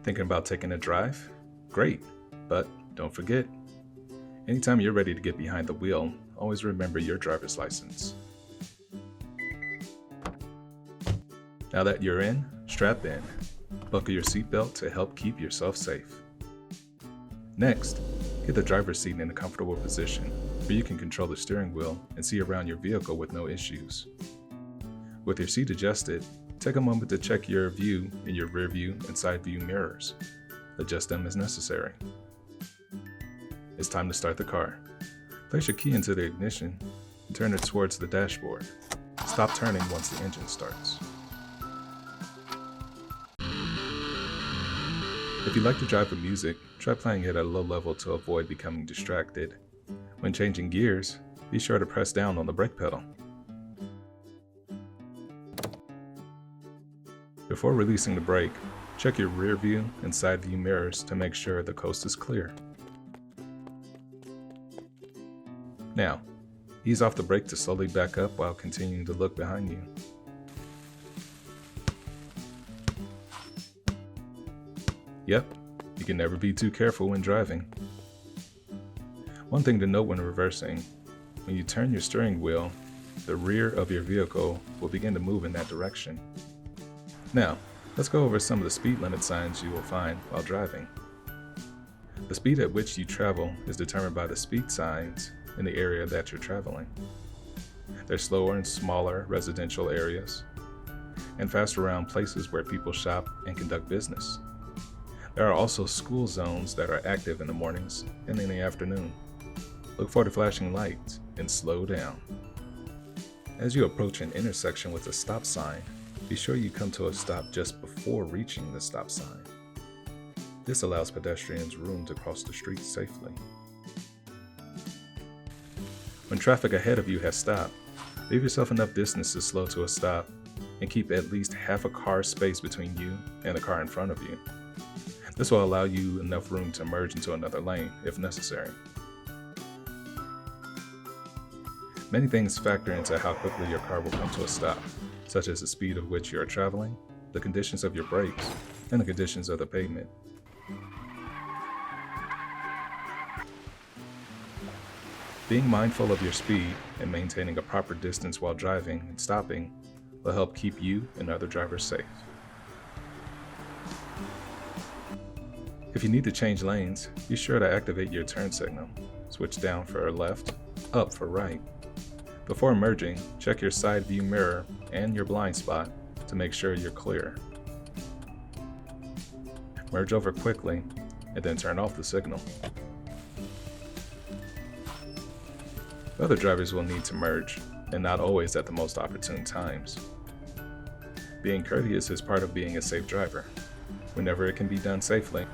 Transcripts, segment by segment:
Thinking about taking a drive? Great, but don't forget, anytime you're ready to get behind the wheel, always remember your driver's license. Now that you're in, strap in. Buckle your seatbelt to help keep yourself safe. Next, get the driver's seat in a comfortable position where you can control the steering wheel and see around your vehicle with no issues. With your seat adjusted, take a moment to check your view in your rear view and side view mirrors. Adjust them as necessary. It's time to start the car. Place your key into the ignition and turn it towards the dashboard. Stop turning once the engine starts. If you like to drive with music, try playing it at a low level to avoid becoming distracted. When changing gears, be sure to press down on the brake pedal. Before releasing the brake, check your rear view and side view mirrors to make sure the coast is clear. Now, ease off the brake to slowly back up while continuing to look behind you. Yep, you can never be too careful when driving. One thing to note when reversing, when you turn your steering wheel, the rear of your vehicle will begin to move in that direction. Now, let's go over some of the speed limit signs you will find while driving. The speed at which you travel is determined by the speed signs in the area that you're traveling. They're slower in smaller residential areas and faster around places where people shop and conduct business. There are also school zones that are active in the mornings and in the afternoon. Look for the flashing lights and slow down. As you approach an intersection with a stop sign, be sure you come to a stop just before reaching the stop sign. This allows pedestrians room to cross the street safely. When traffic ahead of you has stopped, leave yourself enough distance to slow to a stop and keep at least half a car space between you and the car in front of you. This will allow you enough room to merge into another lane if necessary. Many things factor into how quickly your car will come to a stop, such as the speed of which you are traveling, the conditions of your brakes, and the conditions of the pavement. Being mindful of your speed and maintaining a proper distance while driving and stopping will help keep you and other drivers safe. If you need to change lanes, be sure to activate your turn signal. Switch down for left, up for right. Before merging, check your side view mirror and your blind spot to make sure you're clear. Merge over quickly and then turn off the signal. Other drivers will need to merge, and not always at the most opportune times. Being courteous is part of being a safe driver. Whenever it can be done safely,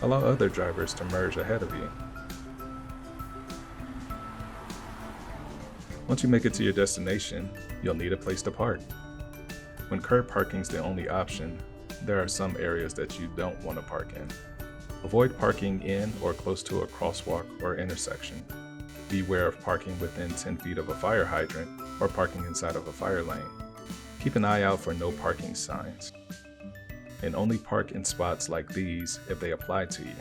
allow other drivers to merge ahead of you. Once you make it to your destination, you'll need a place to park. When curb parking is the only option, there are some areas that you don't want to park in. Avoid parking in or close to a crosswalk or intersection. Beware of parking within 10 feet of a fire hydrant or parking inside of a fire lane. Keep an eye out for no parking signs, and only park in spots like these if they apply to you.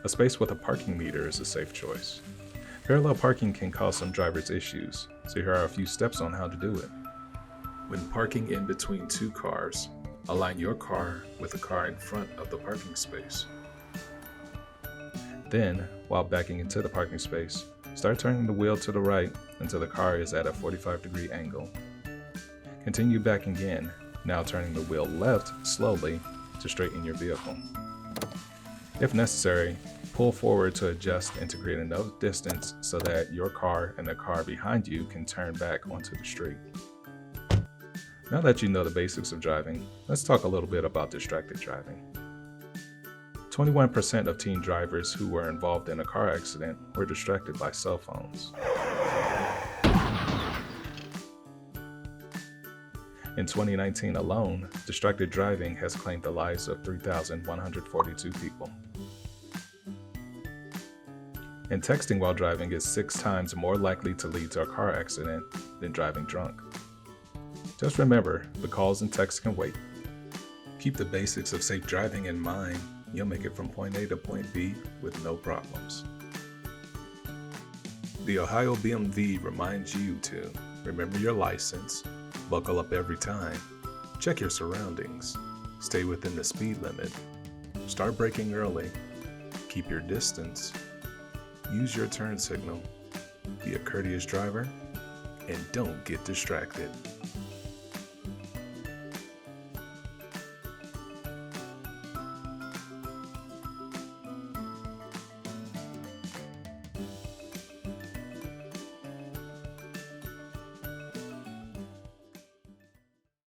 A space with a parking meter is a safe choice. Parallel parking can cause some drivers issues, so here are a few steps on how to do it. When parking in between two cars, align your car with the car in front of the parking space. Then, while backing into the parking space, start turning the wheel to the right until the car is at a 45-degree angle. Continue backing in, now turning the wheel left slowly to straighten your vehicle. If necessary, pull forward to adjust and to create enough distance so that your car and the car behind you can turn back onto the street. Now that you know the basics of driving, let's talk a little bit about distracted driving. 21% of teen drivers who were involved in a car accident were distracted by cell phones. In 2019 alone, distracted driving has claimed the lives of 3,142 people. And texting while driving is 6 times more likely to lead to a car accident than driving drunk. Just remember, the calls and texts can wait. Keep the basics of safe driving in mind. You'll make it from point A to point B with no problems. The Ohio BMV reminds you to remember your license, buckle up every time, check your surroundings, stay within the speed limit, start braking early, keep your distance, use your turn signal, be a courteous driver, and don't get distracted.